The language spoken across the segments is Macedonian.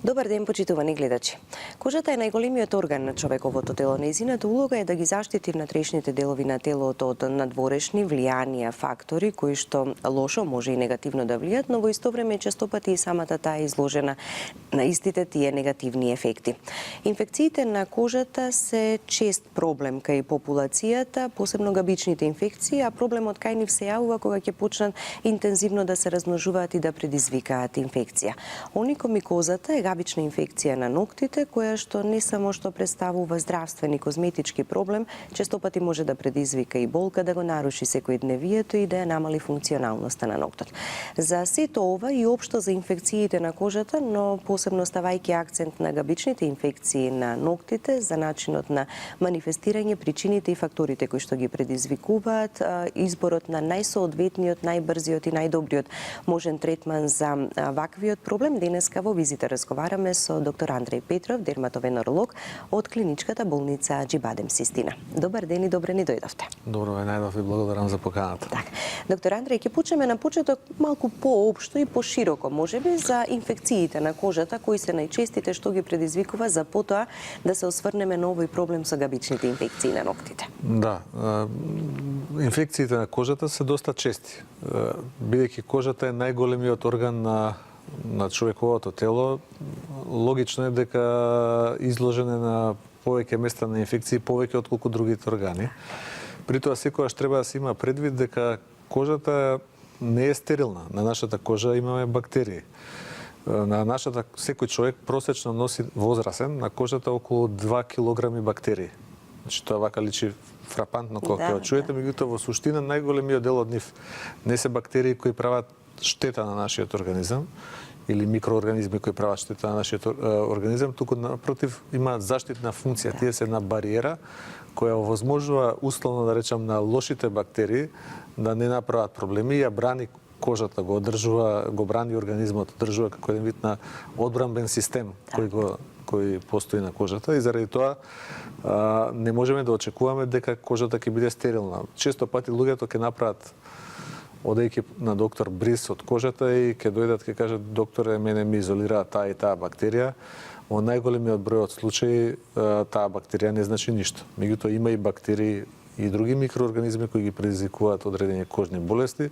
Добар ден, почитувани гледачи. Кожата е најголемиот орган на човековото тело. Нејзината улога е да ги заштити внатрешните делови на телото од надворешни влијанија, фактори кои што лошо може и негативно да влијат, но во исто време често пати и самата таа е изложена на истите тие негативни ефекти. Инфекциите на кожата се чест проблем кај популацијата, посебно габичните инфекции, а проблемот кај нив се јавува кога ќе почнат интензивно да се размножуваат и да предизвикаат инфекција. Оникомикозата е габична инфекција на ноктите, која што не само што представува здравствен и козметички проблем, често пати може да предизвика и болка, да го наруши секојдневието и да ја намали функционалноста на ноктот. За сето ова и општо за инфекциите на кожата, но посебно ставајќи акцент на габичните инфекции на ноктите, за начинот на манифестирање, причините и факторите кои што ги предизвикуваат, изборот на најсоодветниот, најбрзиот и најдобриот можен третман за ваквиот проблем, денеска во визита разговараме со доктор Андреј Петров, дерматовенеролог од клиничката болница Аџибадем Систина. Добар ден и добре ни дојдовте. Добро ве најдов и благодарам за поканата. Так. Доктор Андреј, ќе почнеме на почеток малку поопшто и пошироко, можеби за инфекциите на кожата, кои се најчестите, што ги предизвикува, за потоа да се осврнеме на овој проблем со габичните инфекции на ноктите. Да, инфекциите на кожата се доста чести. Бидејќи кожата е најголемиот орган на човековото тело, логично е дека изложен е на повеќе места на инфекции, повеќе отколку другите органи. При тоа секогаш треба да се има предвид дека кожата не е стерилна. На нашата кожа имаме бактерии. На нашата секој човек просечно носи возрасен на кожата околу 2 килограми бактерии. Значи тоа вака личи фрапантно кога ќе чуете, меѓутоа во суштина најголемиот дел од нив не се бактерии кои прават штета на нашиот организам или микроорганизми кои прават штета на нашиот организам, туку напротив имаат заштитна функција. Тие се една бариера која овозможува, условно да речам, на лошите бактерии да не направат проблеми и ја брани кожата, го одржува, го брани организмот, одржува како еден вид на одбранбен систем кој постои на кожата и заради тоа не можеме да очекуваме дека кожата ќе биде стерилна. Често пати луѓето ќе направат, одејќи на доктор, бриз од кожата и ќе дојдат, ќе кажат: докторе, мене ми изолира таа и таа бактерија. Во најголемиот број од случаи таа бактерија не значи ништо. Меѓутоа има и бактерии и други микроорганизми кои ги предизвикуваат одредени кожни болести,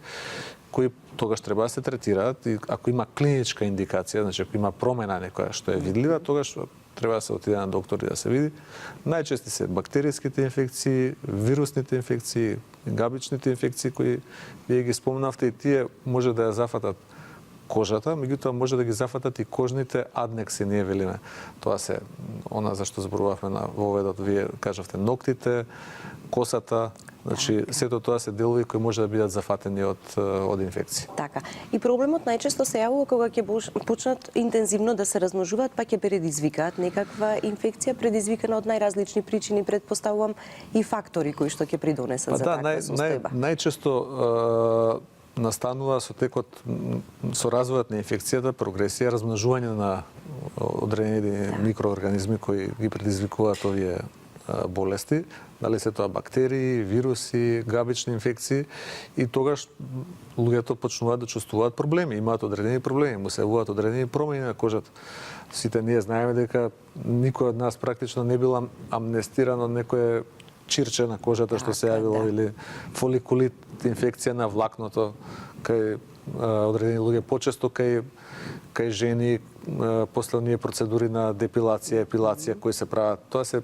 кои тогаш треба да се третираат и ако има клиничка индикација, значи ако има промена некоја што е видлива, тогаш треба да се отиде на доктор и да се види. Најчести се бактеријските инфекции, вирусните инфекции, габичните инфекции кои вие ги спомнавте и тие може да ја зафатат кожата, меѓутоа може да ги зафатат и кожните аднекси, ние велиме. Тоа се она за што зборувавме на воведот, вие кажавте ноктите, косата, значи сето тоа се делови кои може да бидат зафатени од инфекции. Така. И проблемот најчесто се јавува кога ќе почнат интензивно да се размножуваат, па ќе предизвикаат некаква инфекција предизвикана од најразлични причини, предпоставувам и фактори кои што ќе придонесат за таква состојба. Најчесто настанува со текот, со развојот на инфекцијата, прогресија, размножување на одредени микроорганизми кои ги предизвикуваат овие болести, дали се тоа бактерии, вируси, габични инфекции, и тогаш луѓето почнуваат да чувствуваат проблеми, имаат одредени проблеми, му се јавуваат одредени промени на кожата. Сите ние знаеме дека никој од нас практично не бил амнестиран од некое чирче на кожата што се јавило, или фоликулит, инфекција на влакното кај одредени луѓе, почесто кај жени после оние процедури на депилација, епилација кои се прават. Тоа се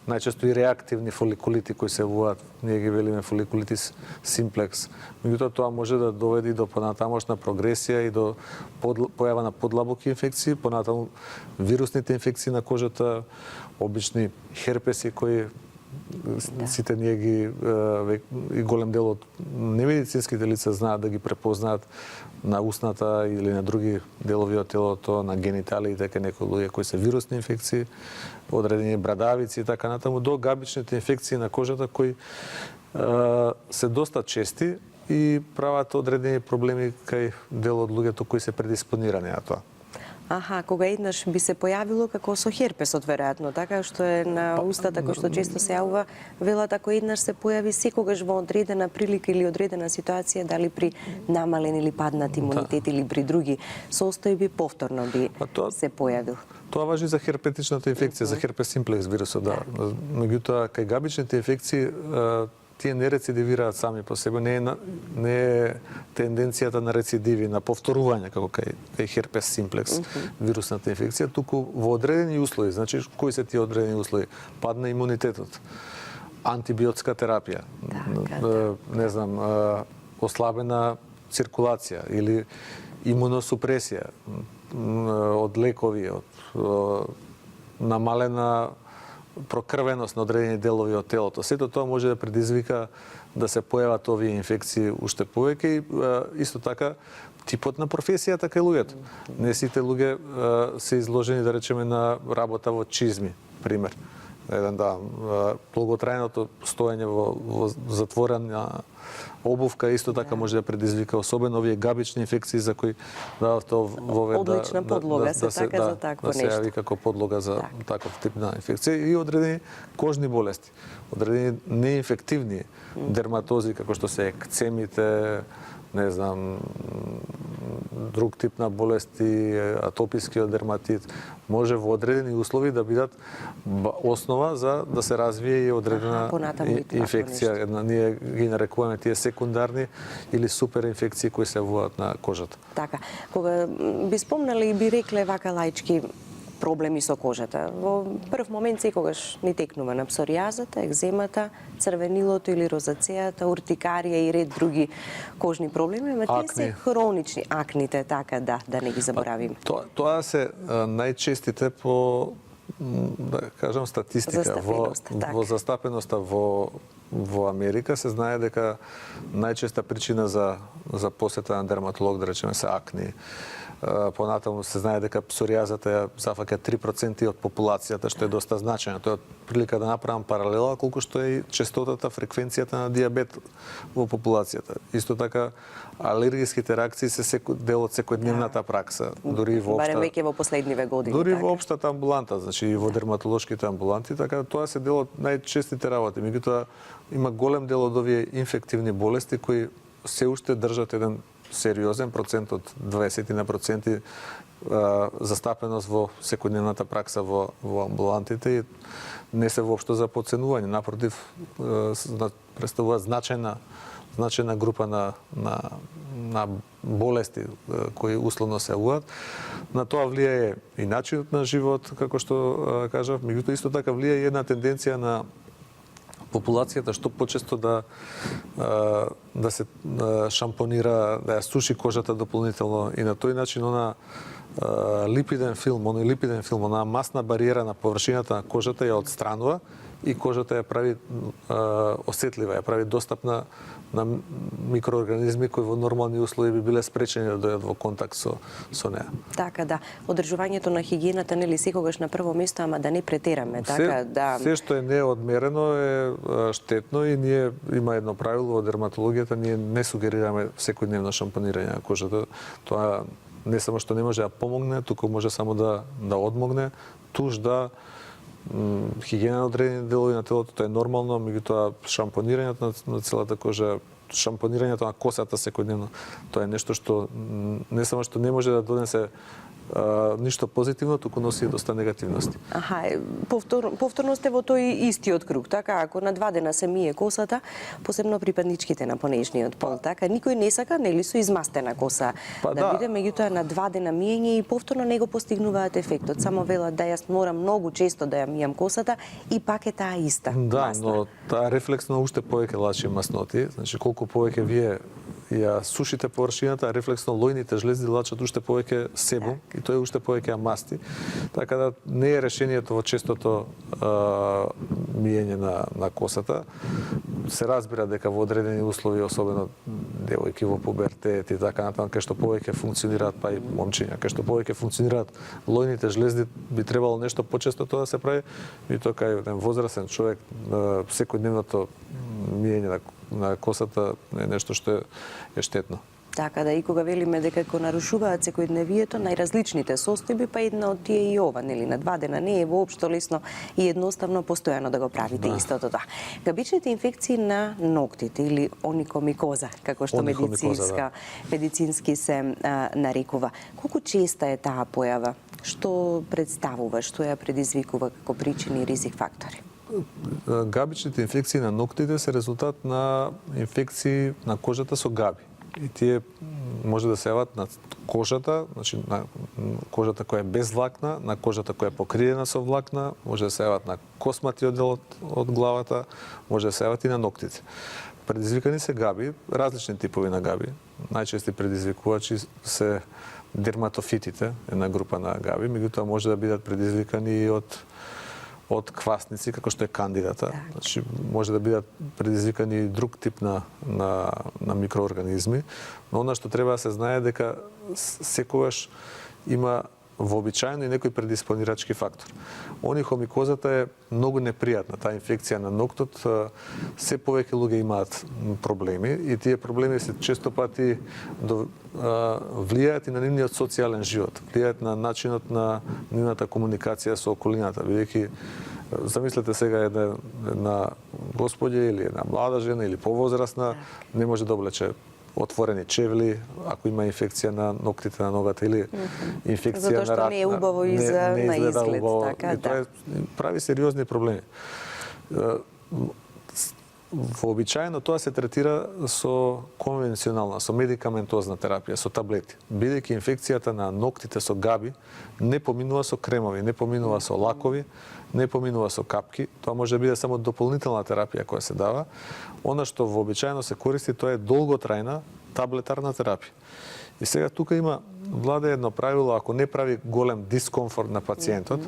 најчесто и реактивни фоликулити кои се јавуваат, ние ги велиме фоликулитис симплекс. Меѓутоа тоа може да доведе до понатамошна прогресија и до појава на подлабоки инфекции, понатаму вирусните инфекции на кожата, обични херпеси кои сите ние ги и голем дел од немедицинските лица знаат да ги препознаат на устната или на други делови од телото, на гениталиите, дека некои луѓе кои се вирусни инфекции, одредени брадавици и така натаму, до габичните инфекции на кожата кои се доста чести и прават одредени проблеми кај дел од луѓето кои се предиспонирани на тоа. Аха, кога еднаш би се појавило како со херпесот веројатно, така што е на устата кој што често се јавува, велат ако еднаш се појави секогаш во одредена прилика или одредена ситуација, дали при намален или паднат имунитет или при други состојби повторно би се појавил. Тоа важи за херпетичната инфекција, за херпес симплекс вирусот, да. Меѓутоа, кај габичните инфекции, тие не рецидивираат сами по себе, не е тенденцијата на рецидиви, на повторување како кај херпес симплекс, вирусната инфекција, туку во одредени услови. Значи, кои се тие одредени услови? Падна имунитетот, антибиотска терапија, не знам, ослабена циркулација или имуносупресија од лекови, од намалена прокрвеност на одредени делови од телото. Сето тоа може да предизвика да се појават овие инфекции уште повеќе и исто така типот на професијата кај луѓето. Не сите луѓе се изложени, да речеме, на работа во чизми, пример. Долготрајното стоење во затворена обувка исто така може да предизвика, особено овие габични инфекции за кои дававте вовед одлична подлога за такво нешто. Да се јави како подлога за таков тип на инфекција и одредени кожни болести, одредени неинфективни дерматози како што се екцемите, не знам, друг тип на болести, атопискиот дерматит, може во одредени услови да бидат основа за да се развие и одредена инфекција. Ние ги нарекуваме тие секундарни или супер инфекции кои се јавуваат на кожата. Така, кога би спомнали и би рекле вака лаички проблеми со кожата. Во прв момент секогаш ни текнува на псоријазата, екземата, црвенилото или розацејата, уртикарија и ред други кожни проблеми, ама тие се хронични, акните, така да не ги заборавиме. Тоа се најчестите по, да кажам, статистика во застапеноста во Америка се знае дека најчеста причина за посета на дерматолог, да речеме, се акни. Понатаму се знае дека псоријазата ја зафаќа 3% од популацијата, што е доста значајно. Тоа е прилика да направам паралела колку што е и честотата, фреквенцијата на дијабет во популацијата. Исто така, алергиските реакции се дел од секојдневната пракса, дури во барем веќе во последниве години. Дури во општата амбуланта, значи и во дерматолошките амбуланти, така тоа се дел од најчестите работи. Меѓутоа има голем дел од овие инфективни болести кои се уште држат еден сериозен процент од 20% застапеност во секојдневната пракса во амбулантите и не се воопшто за подценување. Напротив, представува значајна група на болести кои условно се јавуваат. На тоа влијае и начинот на живот, како што кажав, меѓутоа исто така влијае и една тенденција на популацијата што почесто да се шампонира, да ја суши кожата дополнително и на тој начин липиден филм, она масна бариера на површината на кожата ја отстранува и кожата ја прави осетлива, ја прави достапна на микроорганизми кои во нормални услови би биле спречени да дојдат во контакт со неа. Така да, одржувањето на хигиената нели секогаш на прво место, ама да не претераме, така да. Се што е неодмерено е штетно и ние има едно правило во дерматологијата, ние не сугерираме секојдневно шампонирање на кожата. Тоа не само што не може да помогне, туку може само да одмогне, туш да хигиена на одредени делови на телото, тоа е нормално, меѓутоа шампонирањето на целата кожа, шампонирањето на косата секојдневно, тоа е нешто што не само што не може да донесе ништо позитивно, туку носи доста негативности. Аха, повторно сте во тој истиот круг, така? Ако на 2 дена се мие косата, посебно припадничките на понешниот пол, така? Никој не сака, нели, со измастена коса да биде, меѓутоа на 2 дена миење и повторно не го постигнуваат ефектот. Само велат да јас морам многу често да ја мијам косата и пак е таа иста. Да, но таа рефлексно уште повеќе лачи масноти, значи колку повеќе вие ја сушите површината, рефлексно лојните жлезди лачат уште повеќе себум и тој уште повеќе ја масти. Така да не е решението во честото миење на косата. Се разбира дека во одредени услови, особено девојки во пубертет и така натаму, кај што повеќе функционираат, па и момчиња, кај што повеќе функционираат лојните жлезди, би требало нешто почесто тоа да се прави, и тоа кај еден возрастен човек секојдневното миење на косата е нешто што е штетно. Така да и кога велиме дека го нарушуваат секојдневието, најразличните состојби, па една од тие и ова, нели, на 2 дена не е воопшто лесно и едноставно постојано да го правите истото тоа. Габичните инфекции на ноктите или оникомикоза, како што медицински се нарекува. Колку честа е таа појава? Што представува, што ја предизвикува како причини и ризик фактори? Габичните инфекции на ноктите се резултат на инфекции на кожата со габи. И тие може да се јават на кожата, значи на кожата која е без влакна, на кожата која е покриена со влакна, може да се јават на косматиот дел од главата, може да се јават и на ноктите. Предизвикани се габи, различни типови на габи. Најчести предизвикувачи се дерматофитите, една група на габи, меѓутоа може да бидат предизвикани и од квасници, како што е кандидата. Значи, може да бидат предизвикани и друг тип на микроорганизми, но она што треба да се знае дека секогаш има вообичаено и некој предиспонирачки фактор. Онихомикозата е многу непријатна, таа инфекција на ноктот, се повеќе луѓе имаат проблеми и тие проблеми се често пати влијаат и на нивниот социјален живот, влијаат на начинот на нивната комуникација со околината, бидејќи замислете сега една господја или една млада жена или повозрасна не може да облече отворени чевли, ако има инфекција на ноктите на ногата или инфекција на рак. Затоа што не е убаво и за на изглед, така, да. Прави сериозни проблеми. Вообичаено тоа се третира со конвенционална, со медикаментозна терапија, со таблети. Бидејќи инфекцијата на ноктите со габи не поминува со кремови, не поминува со лакови, не поминува со капки. Тоа може да биде само дополнителна терапија која се дава. Она што вообичаено се користи, тоа е долготрајна таблетарна терапија. И сега тука има владе едно правило, ако не прави голем дискомфорт на пациентот,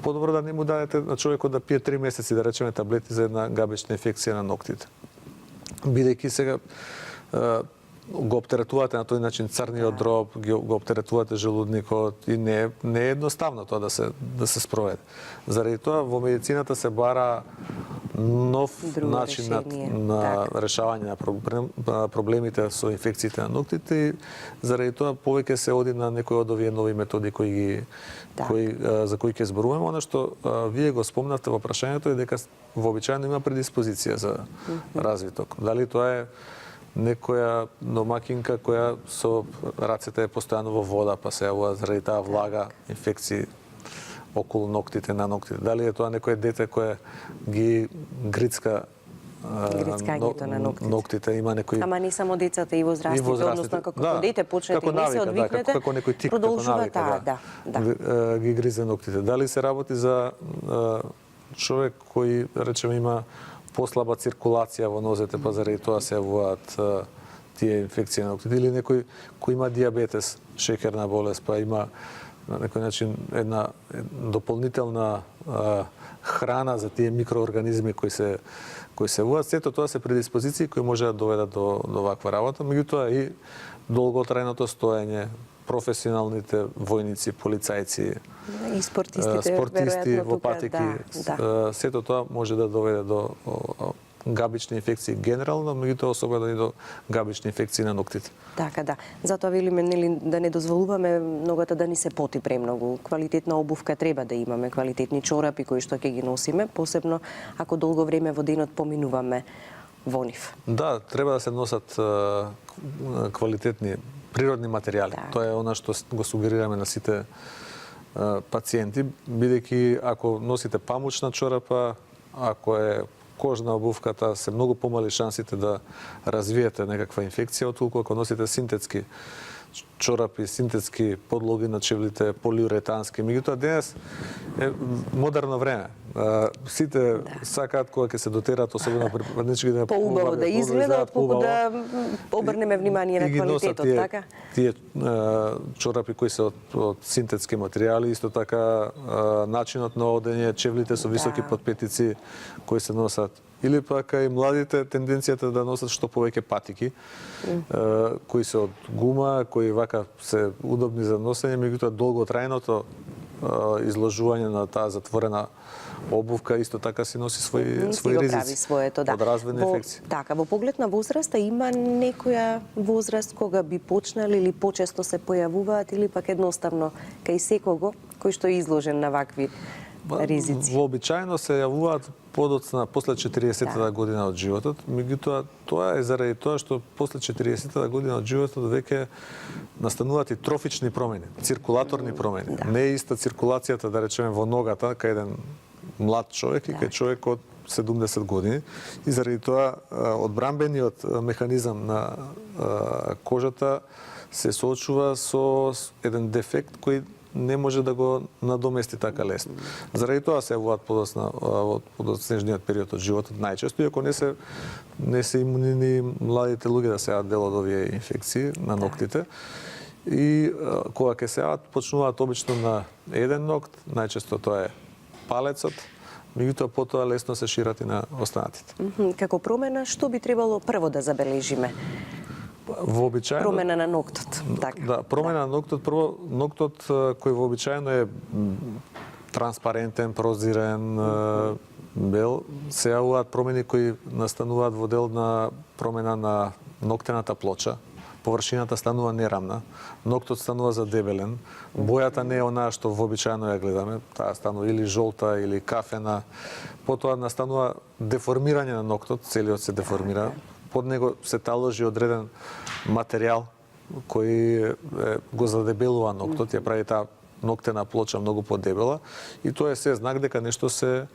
подобро да не му дадете на човекот да пие 3 месеци, да речеме, таблети за една габечна инфекција на ноктите. Бидејќи сега го оптеретувате на тој начин црниот дроб, го оптеретувате желудникот и не е едноставно тоа да се спроведе. Заради тоа во медицината се бара нов начин на решавање на проблемите со инфекциите на ноктите и заради тоа повеќе се оди на некои од овие нови методи за кои ќе зборуваме. Она што вие го спомнавте во прашањето е дека вообичаено има предиспозиција за развиток. Дали тоа е некоја домакинка која со рацете е постојано во вода, па се јавува заради таа влага, инфекции околу ноктите, на ноктите. Дали е тоа некој дете кое ги грицкањето на ноктите, има некој. Ама не само децата и возрастните, односно како дете почнете и не се одвикнете, како некој тик, продолжува таа, ги гризе ноктите. Дали се работи за човек кој, речеме, има послаба циркулација во нозете, па заради тоа се јавуваат тие инфекции на ноктите, или некој кој има диабетес, шеќерна болест, па има на некој начин една дополнителна храна за тие микроорганизми кои се јавуваат. Сето тоа се предиспозиции кои може да доведат до ваква работа, меѓутоа и долготрајното стоење, професионалните војници, полицајци, и спортисти во патеки, сето тоа може да доведе до габични инфекции генерално, меѓутоа особено и до габични инфекции на ноктите. Така, да. Затоа велиме, нели, да не дозволуваме ногата да ни се поти премногу. Квалитетна обувка треба да имаме, квалитетни чорапи кои што ќе ги носиме, посебно ако долго време во денот поминуваме во нив. Да, треба да се носат квалитетни природни материјали. Тоа е она што го сугерираме на сите пациенти, бидејќи ако носите памучна чорапа, ако е кожна обувката, се многу помали шансите да развиете некаква инфекција, отколку ако носите синтетски чорапи, синтетски подлоги на чевлите, полиуретански. Меѓутоа денес е модерно време. Сите сакаат кога ќе се дотераат, особено припаднички, да поубаво да изгледа, отколку да обрнеме внимание на квалитетот, така? Тие чорапи кои се од синтетски материјали, исто така начинот на одење, чевлите со високи подпетици кои се носат. Или пак и младите тенденцијата да носат што повеќе патики, кои се од гума, кои вака се удобни за носење, меѓутоа долготрајното изложување на таа затворена обувка исто така си носи своји Си го прави ризици своето, да. од развојни инфекции. Така, во поглед на возраста, има некоја возраст кога би почнали или почесто се појавуваат или пак едноставно кај секого кој што е изложен на вакви ризици? Вообичаено се јавуваат подоцна после 40-та година од животот, меѓутоа тоа е заради тоа што после 40-та година од животот веќе настануваат и трофични промени, циркулаторни промени. Не е иста циркулацијата, да речеме, во ногата кај еден млад човек и кај човек од 70 години, и заради тоа одбранбениот механизам на кожата се соочува со еден дефект кој не може да го надомести така лесно. Заради тоа се јавуваат подоцна во подоцнежниот период од животот најчесто, иако не се имунини младите луѓе да се јават дел од овие инфекции на ноктите. И кога ќе се јават, почнуваат обично на еден нокт, најчесто тоа е палецот, меѓутоа потоа лесно се шират и на останатите. Како промена, што би требало прво да забележиме? Вообичаено Промена на ноктот, така. Да, промена на ноктот, прво ноктот кој вообичаено е транспарентен, прозирен, бел, се јавуваат промени кои настануваат во дел на промена на ноктената плоча. Површината станува нерамна, ноктот станува задебелен, бојата не е онаа што вообичаено ја гледаме, таа станува или жолта или кафена. Потоа настанува деформирање на ноктот, целиот се деформира. Под него се таложи одреден материјал кој го задебелува ноктот, ја прави таа ноктена плоча многу подебела, и тоа е се знак дека нешто се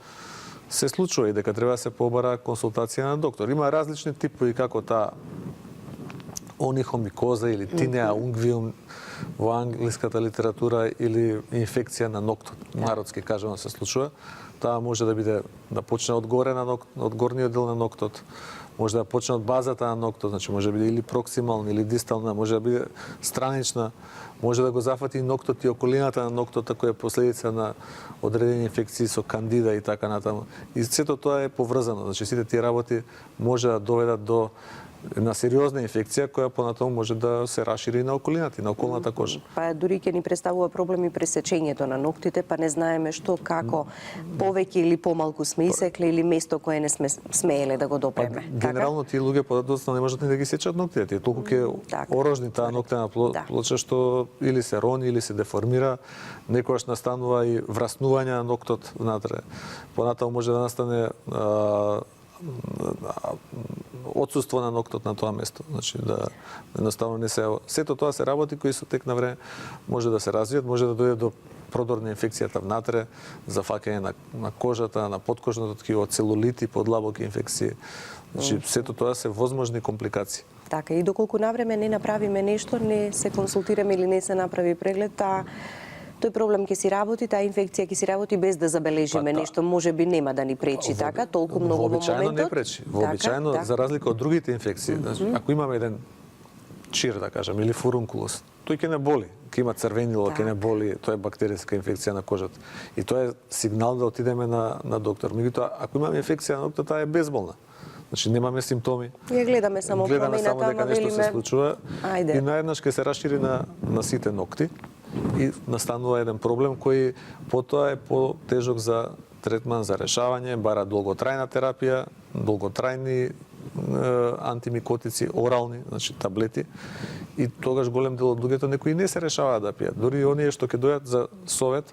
случува и дека треба да се побара консултација на доктор. Има различни типови како таа онихомикоза или тинеа унгвиум во англиската литература, или инфекција на ноктот, народски кажано се случува. Таа може да биде да почне од горе на од горниот дел на ноктот, може да почне од базата на ноктот, значи може да биде или проксимална или дистална, може да биде странична, може да го зафати и ноктот и околината на ноктот, која е последица на одредени инфекции со кандида и така натаму. И сето тоа е поврзано, значи сите тие работи може да доведат до една сериозна инфекција која понатаму може да се рашири на околината и на околната кожа. Па дури ќе ни представува проблеми пресечењето на ноктите, па не знаеме што, како, повеќе или помалку сме исекли или место кое не сме смееле да го допреме. Генерално тие луѓе подоцна не можат ни да ги сечат ноктите, тие толку ќе орожни таа ноктена плоча што или се рони или се деформира, некогаш настанува и враснување на ноктот внатре. Понатаму може да настане отсуство на ноктот на тоа место. Значи да едноставно не се. Сето тоа се работи кои со тек на време може да се развијат, може да дојде до продор на инфекцијата внатре, зафаќање на кожата, на подкожното ткиво, целулити, подлабоки инфекции. Значи сето тоа се возможни компликации. Така, и доколку навреме не направиме нешто, не се консултираме или не се направи преглед, тој проблем ќе си работи, таа инфекција ќе си работи без да забележиме нешто, можеби нема да ни пречи, така, толку многу во моментот. Вообичаено не пречи. Вообичаено, за разлика од другите инфекции, ако имаме еден чир, да кажем, или фурункулус, тој ќе не боли, ќе има црвенило, ќе не боли, тоа е бактеријска инфекција на кожата. И тоа е сигнал да отидеме на доктор. Меѓутоа, ако имаме инфекција на ноктот, таа е безболна. Значи немаме симптоми. Ја гледаме само промената, дека нешто се случува и наеднаш ќе се рашири на сите нокти и настанува еден проблем кој потоа е потежок за третман, за решавање, бара долготрајна терапија, долготрајни антимикотици, орални, значи таблети, и тогаш голем дел од луѓето некои не се решаваат да пијат. Дури оние што ќе дојат за совет,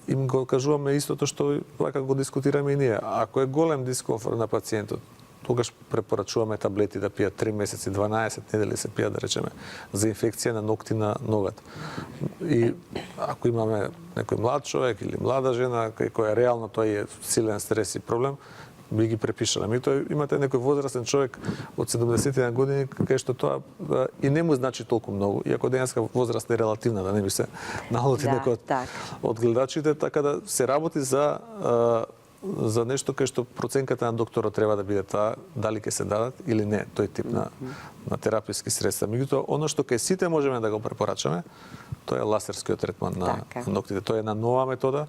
им го кажуваме истото што вака го дискутираме и ние. Ако е голем дискомфорт на пациентот, тогаш препорачуваме таблети да пијат 3 месеци, 12 недели се пијат, да речеме, за инфекција на нокти на ногата. И ако имаме некој млад човек или млада жена, која реално тој е силен стрес и проблем, би ги препишале. Имате некој возрастен човек од 70 на години, кај што тоа и не му значи толку многу, иако денеска возраст е релативна, да не би се налути некој од гледачите, така да се работи за нешто кај што проценката на докторот треба да биде таа, дали ќе се дадат или не тој тип на тераписки средства. Меѓутоа, оно што кај сите можеме да го препорачаме, тоа е ласерскиот третман на ноктите. Тоа е една нова метода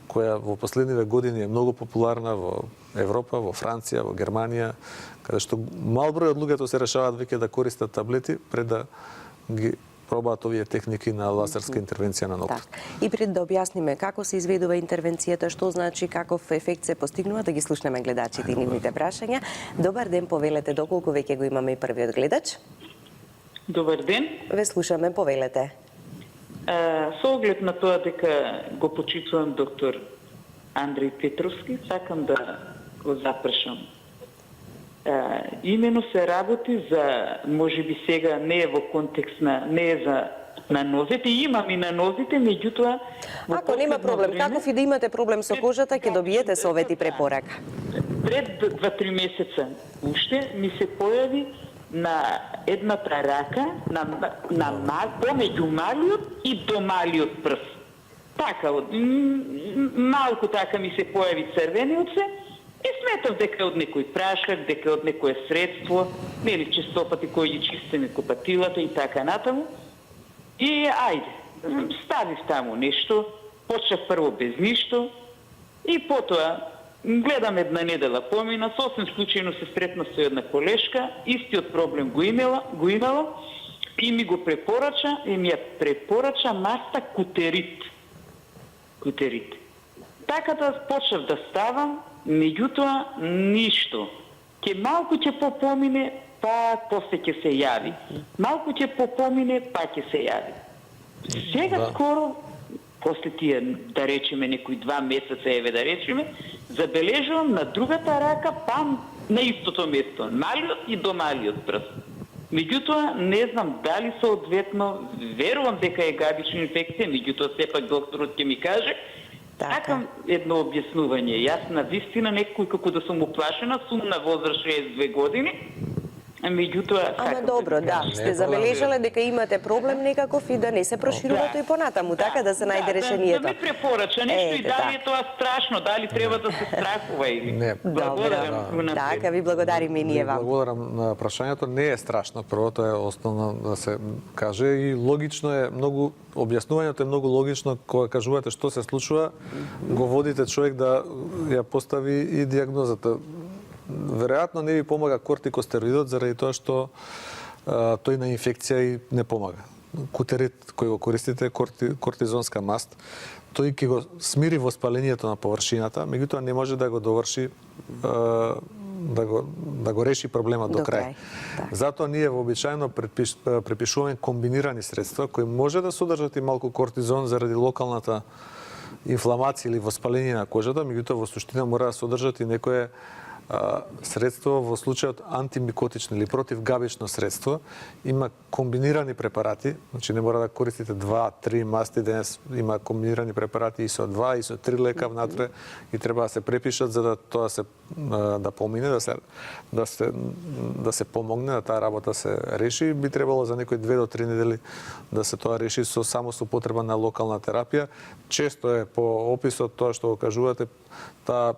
која во последниве години е многу популарна во Европа, во Франција, во Германија, каде што мал број од луѓето се решаваат веќе да користат таблети пред да ги пробаат овие техники на лазерска интервенција на ноктот. Так. И пред да објасниме како се изведува интервенцијата, што значи, каков ефект се постигнува, да ги слушнеме гледачите и нивните прашања. Добар ден, повелете, доколку веќе го имаме и првиот гледач. Добар ден. Ве слушаме, повелете. Со оглед на тоа дека го почитувам доктор Андреј Петровски, сакам да го запрашам. Имено се работи за, можеби сега не е во контекст не е за на нозете, имам и на нозите, меѓутоа... Ако нема проблем, каков и да имате проблем со кожата, ќе добиете совети препорака. Пред 2-3 месеца уште ми се појави на едната рака, помеѓу малиот и до малиот прст. Така, малку така ми се појави црвениот и сметав дека од некој прашак, дека од некое средство, нели честопати кои ги чистиме купатилата и така натаму. И ајде, ставив таму нешто, почнав прво без ништо и потоа гледам една недела помина, сосем случајно се сретна со една колешка, истиот проблем го имала и ми го препорача, и ми ја препорача маста кутерит. Кутерит. Така да почнав да ставам, меѓутоа ништо. Малку ќе попомине, пак после ќе се јави. Малку ќе попомине, пак ќе се јави. Сега скоро, после тие, да речеме, некои 2 месеца, да речеме, забележувам на другата рака, па на истото место, малиот и до малиот прст. Меѓутоа, не знам дали соодветно, верувам дека е габична инфекција, меѓутоа сепак докторот ќе ми каже. Сакам едно објаснување. Јас на вистина некој како да сум уплашена, сум на возраст 62 години, меѓутоа... Ама добро, да, сте забележале дека имате проблем некаков и да не се проширува тој понатаму, така да се најде решението. Да ми препорача нешто и дали е тоа страшно, дали треба да се страхува или... Не. Благодарам. Така, ви благодариме и ние вам. Благодарам на прашањето. Не е страшно, првото е основно да се каже и логично е многу објаснувањето е многу логично кога кажувате што се случува, го водите човек да ја постави и дијагнозата. Веројатно не ви помага кортикостероидот заради тоа што тој на инфекција и не помага. Кутерит кој го користите, кортизонска маст, тој ќе го смири воспалението на површината, меѓутоа не може да го доврши да го реши проблемот до крај. Затоа ние вообичаено препишуваме комбинирани средства кои може да содржат и малку кортизон заради локалната инфламација или воспаление на кожата, меѓутоа во суштина мора да содржат и некое средство во случајот антимикотично или противгабично средство. Има комбинирани препарати, значи не мора да користите 2-3 масти, денес има комбинирани препарати и со 2 и со 3 лека внатре и треба да се препишат за да тоа се да помине, да се помогне да таа работа се реши. Би требало за некои 2 до 3 недели да се тоа реши само со потреба на локална терапија. Често е по описот тоа што го кажувате, таа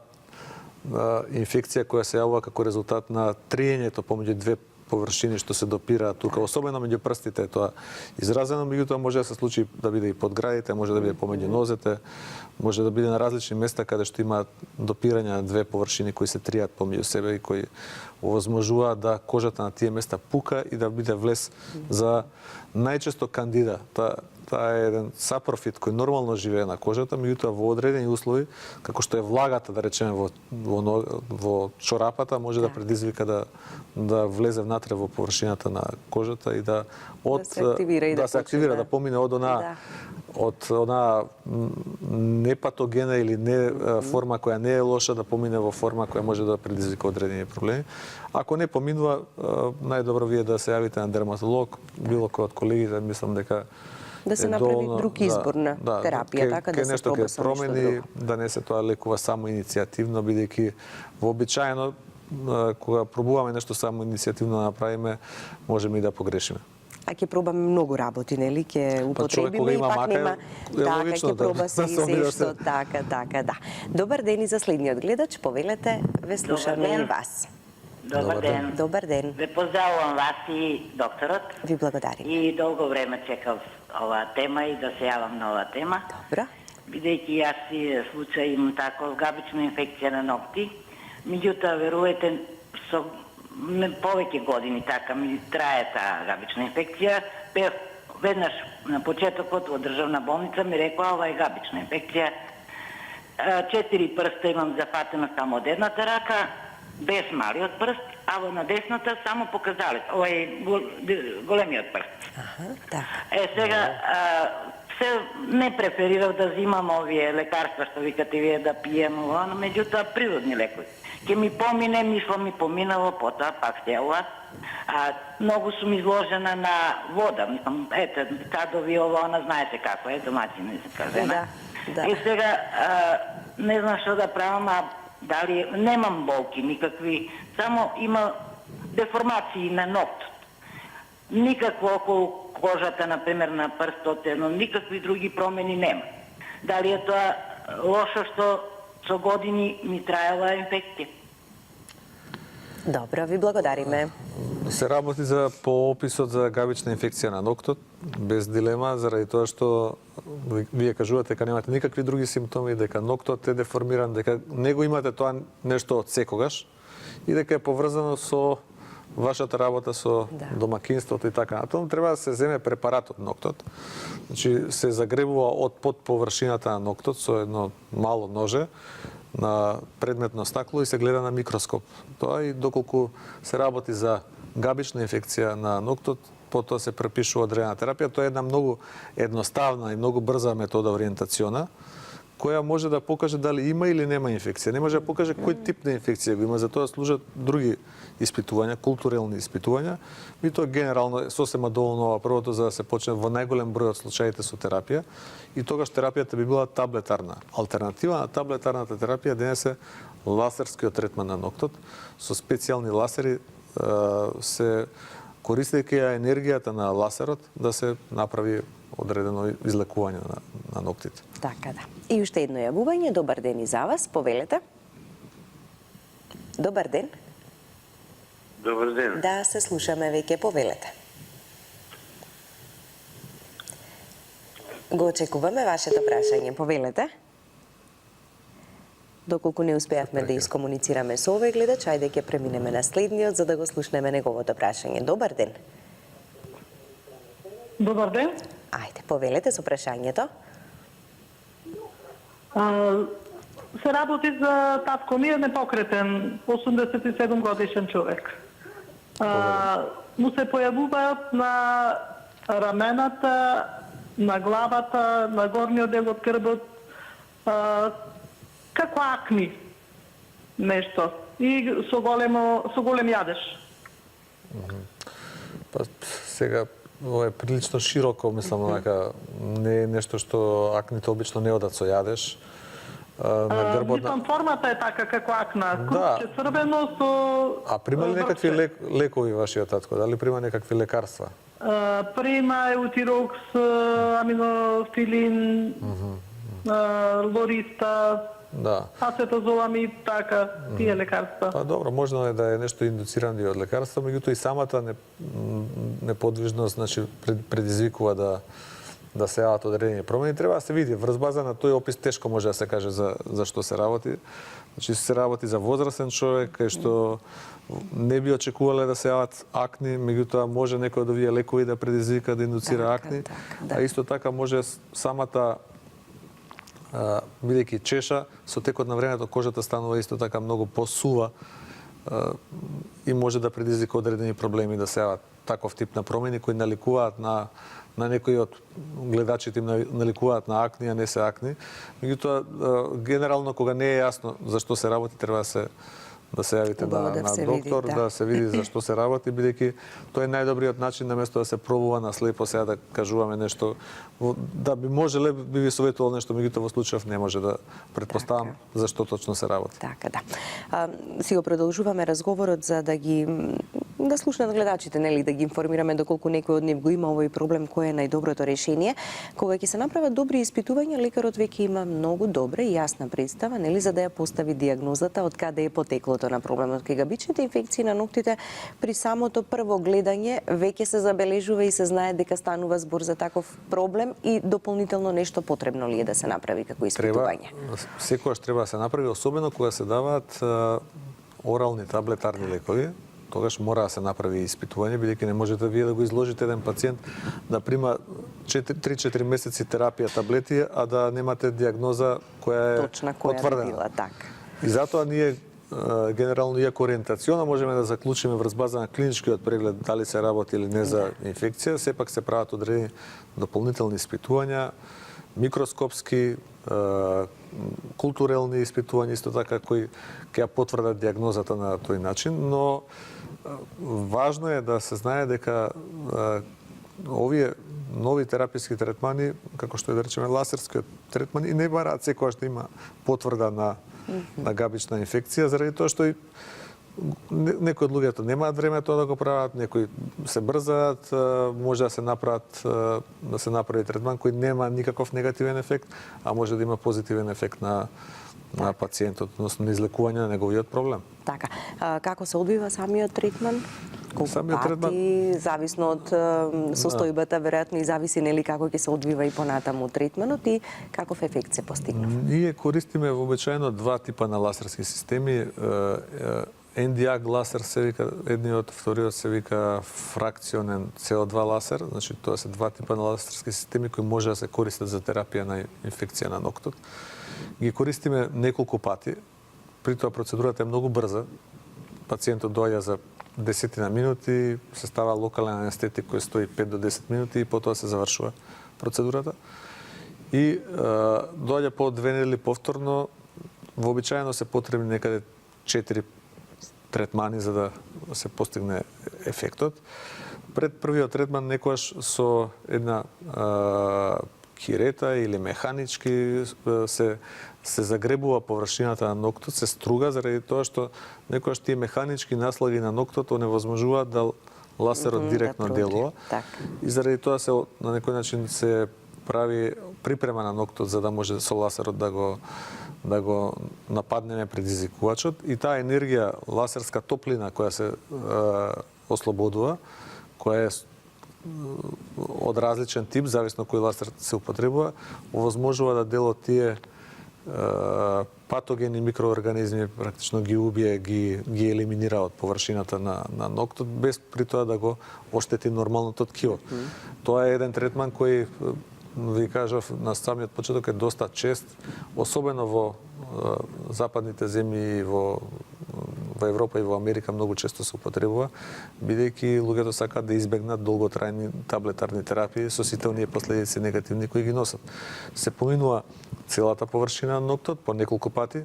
инфекција која се јавува како резултат на триењето помеѓу две површини што се допираат тука, особено меѓу прстите е тоа изразено, меѓутоа може да се случи да биде и под градите, може да биде помеѓу нозете, може да биде на различни места каде што има допирање на две површини кои се тријат помеѓу себе и кои овозможуваат да кожата на тие места пука и да биде влез за најчесто кандида. Таа е еден сапрофит кој нормално живее на кожата, меѓутоа во одредени услови, како што е влагата, да речеме, во чорапата, може да предизвика да влезе внатре во површината на кожата и да се активира, да помине од она непатогена или не форма која не е лоша, да помине во форма која може да предизвика одредени проблеми. Ако не поминува, најдобро вие да се јавите на дерматолог, било кој од колегите, мислам дека да се направи друг избор на терапија, така да се проба со нешто друго. Да не се тоа лекува само иницијативно, бидејќи вообичаено кога пробуваме нешто само иницијативно да направиме, можеме и да погрешиме. А ќе пробаме многу работи, нели? Ќе употребиме и пак нема... Така, ќе проба се и зешто, така, да. Добар ден и за следниот гледач, повелете, ве слушаме и вас. Добар ден. Добар ден. Ве поздравувам вас и докторот. Ви благодарим. И долго време чекав оваа тема и да се јавам на оваа тема. Добро. Бидејќи јас си случај имам таков габична инфекција на ногти, меѓутоа верувате со повеќе години така ми трае таа габична инфекција, бев веднаш на почетокот во државна болница ми рекоа ова е габична инфекција. 4 прста имам зафатено само од едната рака, без малиот прст, а во на десната само показалец. Ова е големиот прст. Да. Сега, се не преферирав да взимам овие лекарства што викате вие да пием, но меѓутоа природни лекови. Ке ми помине, мислам ми поминало, потоа пак стела. Многу сум изложена на вода, мислам, ете, кадови, ова, она, знаете како е, домаќина се кажена. Да. И сега, не знам што да правам, дали немам болки никакви, само има деформации на ноктот. Никакво околу кожата, например, на прстот, но никакви други промени нема. Дали е тоа лошо што со години ми траела инфекција? Добро, ви благодариме. Се работи по описот за габична инфекција на ноктот, без дилема, заради тоа што вие кажувате дека немате никакви други симптоми, дека ноктот е деформиран, дека не го имате тоа нешто од секогаш и дека е поврзано со вашата работа со домакинството и така натаму. Треба да се земе препарат од ноктот. Значи се загребува од под површината на ноктот со едно мало ноже на предметно стакло и се гледа на микроскоп. Тоа и доколку се работи за габична инфекција на ноктот, потоа се препишува одредена терапија. Тоа е една многу едноставна и многу брза метода ориентациона, која може да покаже дали има или нема инфекција. Не може да покаже кој тип на инфекција го има, затоа служат други испитувања, културелни испитувања. И тоа генерално е сосема доволно ова првото за да се почне во најголем број од случаите со терапија. И тогаш терапијата би била таблетарна. Алтернатива на таблетарната терапија денес е ласерскиот третман на ноктот. Со специјални ласери се користејќи енергијата на ласерот да се направи одредено излекување на ноктите. Така да. И уште едно јавување. Добар ден и за вас. Повелете. Добар ден. Добар ден. Да, се слушаме веќе. Повелете. Го очекуваме вашето прашање. Повелете. Доколку не успеавме да искомуницираме со овој гледач, ајде ќе преминеме на следниот за да го слушнеме неговото прашање. Добар ден. Добар ден. Ајде, повелете со прашањето. Се работи за татко ми е непокретен, 87 годишен човек. Му се појавуваат на рамената, на главата, на горниот дел од крбот, како акни нешто и со голем јадеж. Па сега ова е прилично широко, мислам, онака не е нешто што акните обично не одат со јадеж. На грбот. Мислам, формата е така како акна, крупче црвено со... А прима ли некакви лекови вашиот татко? Дали прима некакви лекарства? Прима еутирокс, аминофилин, лориста, ацетозоламид, така, тие лекарства. Па добро, можно е да е нешто индуцирано и од лекарства, меѓутоа и самата неподвижност, значи предизвикува да се јават одредени промени. Треба да се види врз база на тој опис, тешко може да се каже за што се работи. Значи се работи за возрастен човек кај што не би очекувале да се јават акни, меѓутоа може некој од овие лекови да предизвика да индуцира акни, а исто така може самата бидејќи чеша, со текот на времето кожата станува исто така многу посува и може да предизвика одредени проблеми да се јават таков тип на промени кои наликуваат на некои од гледачите им наликуваат на акни, а не се акни. Меѓутоа, генерално, кога не е јасно за што се работи, треба да се јавите на доктор, да се види за што се работи, бидејќи тоа е најдобриот начин, наместо да се пробува на слепо сега да кажуваме нешто, да би можеле, би ви советувал нешто, меѓутоа во случајов не може да предпоставам за што точно се работи. Така, да. Си го продолжуваме разговорот за да слушнат гледачите, нели, да ги информираме доколку некој од нив го има овој проблем, кој е најдоброто решение. Кога ќе се направат добри испитувања, лекарот веќе има многу добра и јасна представа, нели, за да ја постави дијагнозата од каде е потеклото на проблемот. Кај габичните инфекции на ноктите, при самото прво гледање веќе се забележува и се знае дека станува збор за таков проблем и дополнително нешто потребно ли е да се направи како испитување? Секогаш треба да се направи, особено кога се даваат орални таблетарни лекови, тогаш мора да се направи испитување, бидејќи не можете вие да го изложите еден пациент да прима 3-4 месеци терапија таблети, а да немате диагноза која е Точна која би потврдена. била така. И затоа ние генерално, иако ориентациона можеме да заклучиме врз база на клиничкиот преглед дали се работи или не за инфекција, сепак се прават одредени дополнителни испитувања, микроскопски, културелни испитувања исто така кои ќе ја потврдат диагнозата на тој начин, но важно е да се знае дека овие нови тераписки третмани, како што е да речеме лазерскиот третман, и не бараат секогаш да има потврда на габична инфекција, заради тоа што и некои од луѓето немаат време тоа да го прават, некои се брзаат, може да се направи третман кој нема никаков негативен ефект, а може да има позитивен ефект на пациентот, односно на излекување на неговиот проблем. Така. Како се одвива самиот третман? Колку Самиот пати, зависно од состојбата, веројатно и зависи нели како ќе се одвива и понатаму третманот и каков ефект се постигнува? Ние користиме вообичаено два типа на лазерски системи. Nd:YAG лазер се вика едниот, вториот се вика фракционен CO2 лазер, значи тоа се два типа на лазерски системи кои може да се користат за терапија на инфекција на ноктот. Ги користиме неколку пати. При тоа процедурата е многу брза. Пациентот доаѓа за 10 минути, се става локален анестетик кој стои 5 до 10 минути и потоа се завршува процедурата. И доаѓа по 2 недели повторно, вообичаено се потребни некаде 4 третмани за да се постигне ефектот. Пред првиот третман некојаш со една кирета или механички се загребува површината на ноктот, се струга заради тоа што некојаш тие механички наслаги на ноктот оневозможуваат да лазерот директно делува. И заради тоа се на некој начин се прави припрема на ноктот за да може со лазерот да го нападнеме предизвикувачот и таа енергија, лазерска топлина која се ослободува, која е од различен тип, зависно кој лазер се употребува, овозможува да делот тие патогени микроорганизми практично ги убие, ги елиминира од површината на ноктот, без при тоа да го оштети нормалното ткиво. Тоа е еден третман кој ви кажав на самиот почеток е доста чест, особено во западните земји, во Европа и во Америка многу често се употребува, бидејќи луѓето сакаат да избегнат долготрајни таблетарни терапии со сите оние последици негативни кои ги носат. Се поминува целата површина на ноктот по неколку пати,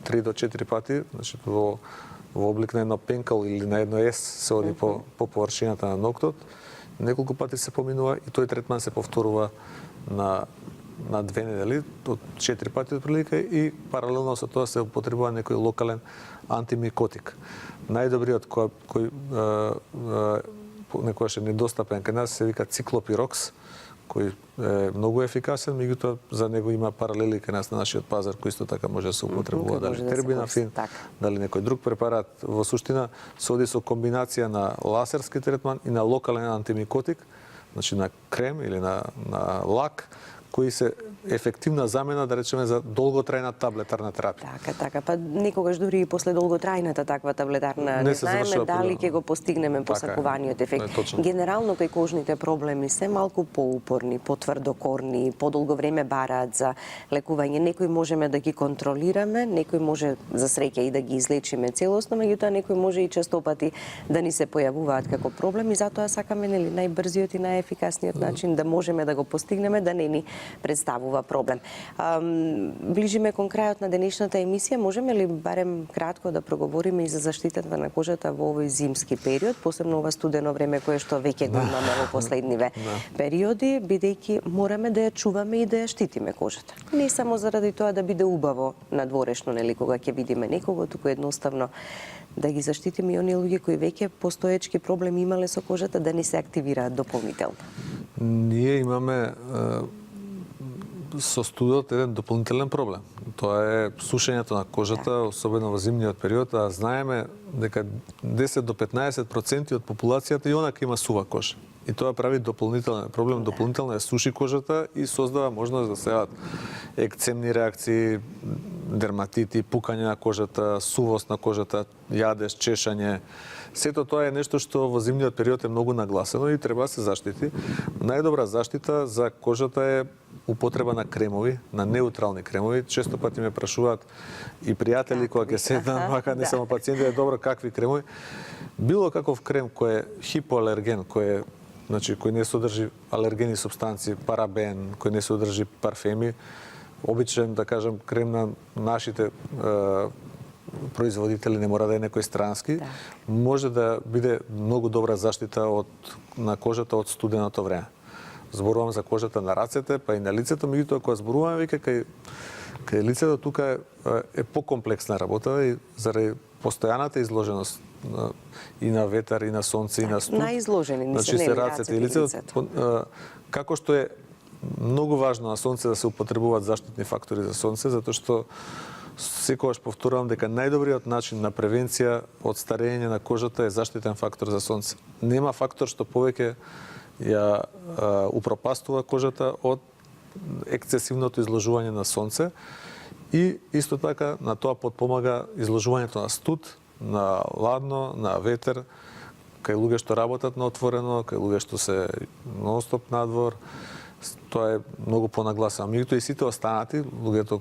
3 до 4 пати, значи во облик на едно пенкал или на едно S се оди по површината на ноктот. Неколку пати се поминува и тој третман се повторува на 2 недели, од 4 пати отприлика и паралелно со тоа се употребува некој локален антимикотик. Најдобриот кој некојаш е недостапен кај нас се вика циклопирокс, кој е многу ефикасен, меѓутоа за него има паралели кај нас на нашиот пазар кој исто така може да се употребува, дали тербинафин, дали некој друг препарат. Во суштина се оди со комбинација на лазерски третман и на локален антимикотик, значи на крем или на лак, кои се ефективна замена, да речеме, за долготрајна таблетарна терапија. Така, па никогаш дури и после долготрајната таква таблетарна не знаеме дали ќе го постигнеме посакуваниот ефект. Генерално кај кожните проблеми се малку поупорни, потврдокорни, подолго време бараат за лекување. Некои можеме да ги контролираме, некои може за среќа и да ги излечиме целосно, меѓутоа некои може и честопати да ни се појавуваат како проблем и затоа сакаме нели најбрзиот и најефикасниот начин да можеме да го постигнеме да не ни представува проблем. Ближиме кон крајот на денешната емисија, можеме ли барем кратко да проговориме и за заштитата на кожата во овој зимски период, посебно ова студено време кое што веќе го имаме во последниве периоди, бидејќи мораме да ја чуваме и да ја штитиме кожата. Не само заради тоа да биде убаво надворешно, нели кога ќе видиме некого, туку едноставно да ги заштитиме и оние луѓе кои веќе постоечки проблеми имале со кожата да не се активираат дополнително. Ние имаме со студот еден дополнителен проблем. Тоа е сушењето на кожата, особено во зимниот период, а знаеме дека 10 до 15% од популацијата и онака има сува кожа. и тоа прави дополнителен проблем, дополнително ја суши кожата и создава можност да се јават екцемни реакции, дерматити, пукање на кожата, сувост на кожата, јадеж, чешање. Сето тоа е нешто што во зимниот период е многу нагласено и треба да се заштити. Најдобра заштита за кожата е употреба на кремови, на неутрални кремови. Често пати ме прашуваат и пријатели кога ќе седнат, мака не само пациенти, е добро какви кремови. Било каков крем кој е хипоалерген, кој не содржи алергени супстанции, парабен, кој не содржи парфеми, обичен, да кажем, крем на нашите производители, не мора да е некој странски, може да биде многу добра заштита на кожата од студеното време. Зборувам за кожата на рацете, па и на лицето, меѓутоа кога зборуваме веќе кај лицето, тука е покомплексна работа и заради постојаната изложеност и на ветар, и на сонце, и на студ. Најизложени ни Значи се рацете и лицето. Како што е многу важно на сонце да се употребуваат заштитни фактори за сонце, затоа што секогаш повторувам дека најдобриот начин на превенција од старење на кожата е заштитен фактор за сонце. Нема фактор што повеќе ја упропастува кожата од ексцесивното изложување на сонце и исто така на тоа потпомага изложувањето на студ, на ладно, на ветер, кај луѓе што работат на отворено, кај луѓе што се нон-стоп надвор. Тоа е многу понагласено. Меѓутоа и сите останати, луѓето,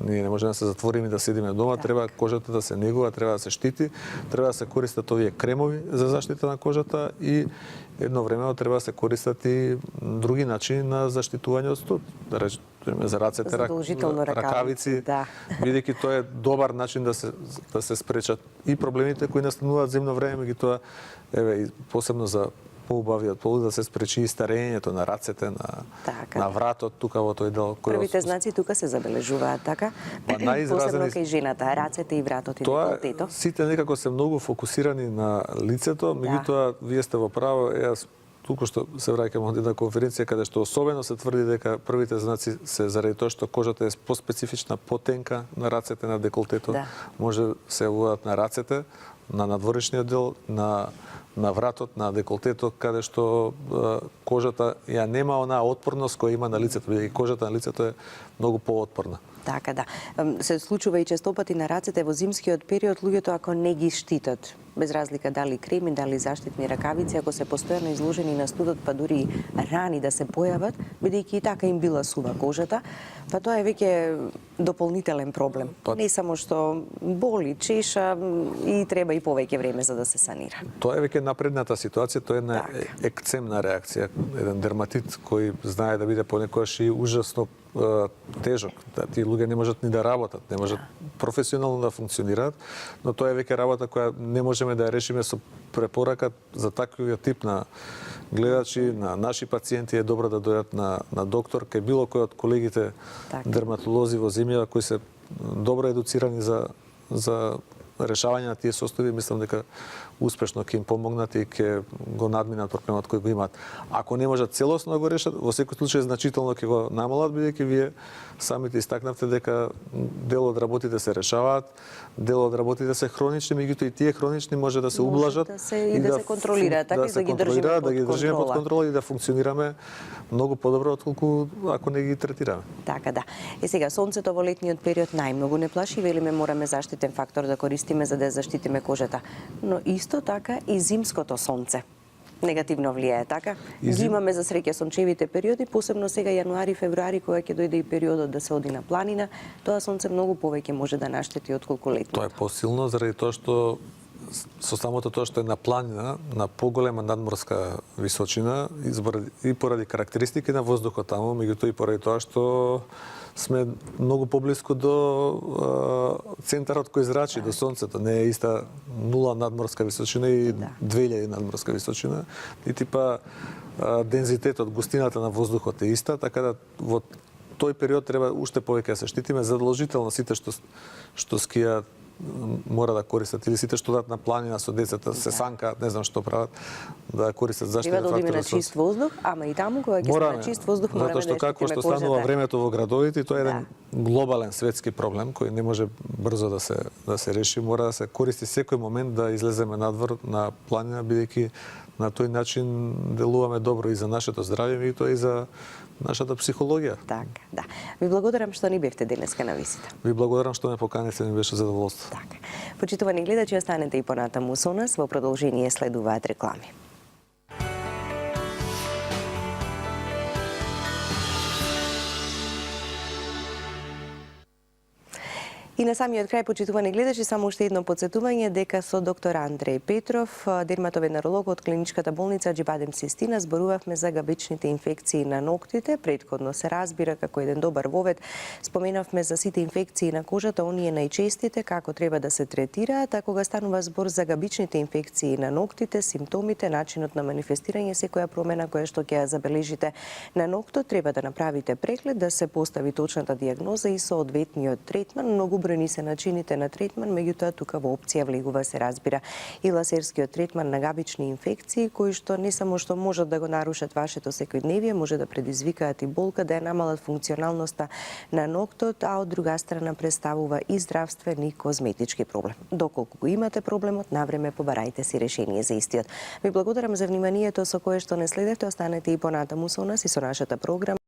ние не можеме да се затвориме и да седиме дома, треба кожата да се негува, треба да се штити, треба да се користат овие кремови за заштита на кожата и едновремено треба да се користат и други начини на заштитување од студ. Да речеме за рацете, ракавици, бидејќи тоа е добар начин да се спречат и проблемите кои настануваат зимно време, меѓутоа еве посебно за поубавиот полу да се спречи и старењето на рацете, на вратот, тука во тој дел кој првите знаци тука се забележуваат, така? Посебно кај жената, рацете и вратот и деколтето. Сите некако се многу фокусирани на лицето, меѓутоа вие сте во право, јас туку што се враќам од една конференција каде што особено се тврди дека првите знаци се заради тоа што кожата е поспецифична, потенка на рацете, на деколтето, може се јавуваат на рацете, на надворешниот дел, на вратот, на деколтето, каде што кожата ја нема онаа отпорност која има на лицето, бидејќи кожата на лицето е многу поотпорна. Така да. Се случува и честопати на рацете во зимскиот период луѓето ако не ги штитат, без разлика дали креми, дали заштитни ракавици, ако се постојано изложени на студот, па дури рани да се појават, бидејќи и така им била сува кожата, па тоа е веќе дополнителен проблем. Не само што боли, чеша и треба и повеќе време за да се санира. Тоа е веќе напредната ситуација, тоа е една екцемна реакција, еден дерматит кој знае да биде понекогаш и ужасно тежок. Тие луѓе не можат ни да работат, не можат професионално да функционираат, но тоа е веќе работа која не можеме да ја решиме со препорака за таквиот тип на гледачи, на наши пациенти е добро да дојдат на доктор, кај било кој од колегите дерматолози во земјава кои се добро едуцирани за решавање на тие состојби, мислам дека успешно ќе им помогнат и ќе го надминат проблемот кој го имаат. Ако не можат целосно да го решат, во секој случај значително ќе го намалат, бидејќи вие самите истакнавте дека дел од работите се решаваат, дел од работите се хронични, меѓутоа и тие хронични може да се ублажат и да се контролираат, така и да ги држиме под контрола и да функционираме многу подобро отколку ако не ги третираме. Така да. Сега сонцето во летниот период најмногу не плаши, велиме мораме заштитен фактор да користиме за да заштитиме кожата. Но исто така и зимското сонце негативно влијае, така? Ги имаме за среќа сончевите периоди, посебно сега јануари, февруари, кога ќе дојде и периодот да се оди на планина, тоа сонце многу повеќе може да наштети отколку летното. Тоа е посилно заради тоа што со самото тоа што е на планина, на поголема надморска височина, и поради карактеристики на воздухот таму, меѓутоа и поради тоа што сме многу поблиску до центарот кој зрачи, до сонцето. Не е иста 0 надморска височина и 2000 надморска височина. И типа дензитетот, густината на воздухот е иста, така да во тој период треба уште повеќе да се штитиме, задолжително сите што скијаат мора да користат, или сите што одат на планина со децата, се санкаат, не знам што прават, да користат Треба заштитен да одиме фактор. на чист воздух, ама и таму кога ќе сме на чист воздух мораме затоа што да какво штитиме што станува кожата. времето во градовите, тоа е еден глобален светски проблем кој не може брзо да се реши, мора да се користи секој момент да излеземе надвор на планина, бидејќи на тој начин делуваме добро и за нашето здравје, и тоа и за нашата психологија. Така, да. Ви благодарам што ни бевте денеска на висита. Ви благодарам што ме поканите, ми беше задоволство. Така. Почитувани гледачи, останете и понатаму со нас, во продолжение следуваат реклами. И на самиот крај, почитувани гледачи, само уште едно подсетување дека со доктор Андреј Петров, дерматовенеролог од клиничката болница Џибадем Систина, зборувавме за габичните инфекции на ноктите. Претходно се разбира како еден добар вовед. Споменавме за сите инфекции на кожата, оние најчестите, како треба да се третираат, а кога станува збор за габичните инфекции на ноктите, симптомите, начинот на манифестирање, секоја промена која што ќе ја забележите на ноктот, треба да направите преглед, да се постави точната дијагноза и соодветниот третман. Многу бројни се начините на третман, меѓутоа тука во опција влегува, се разбира, и лазерскиот третман на габични инфекции, кои што не само што можат да го нарушат вашето секојдневие, може да предизвикаат и болка, да ја намалат функционалноста на ноктот, а од друга страна представува и здравствен и козметички проблем. Доколку го имате проблемот, навреме побарајте си решение за истиот. Ви благодарам за вниманието со кое што не следевте, останете и понатаму со нас и со нашата програма.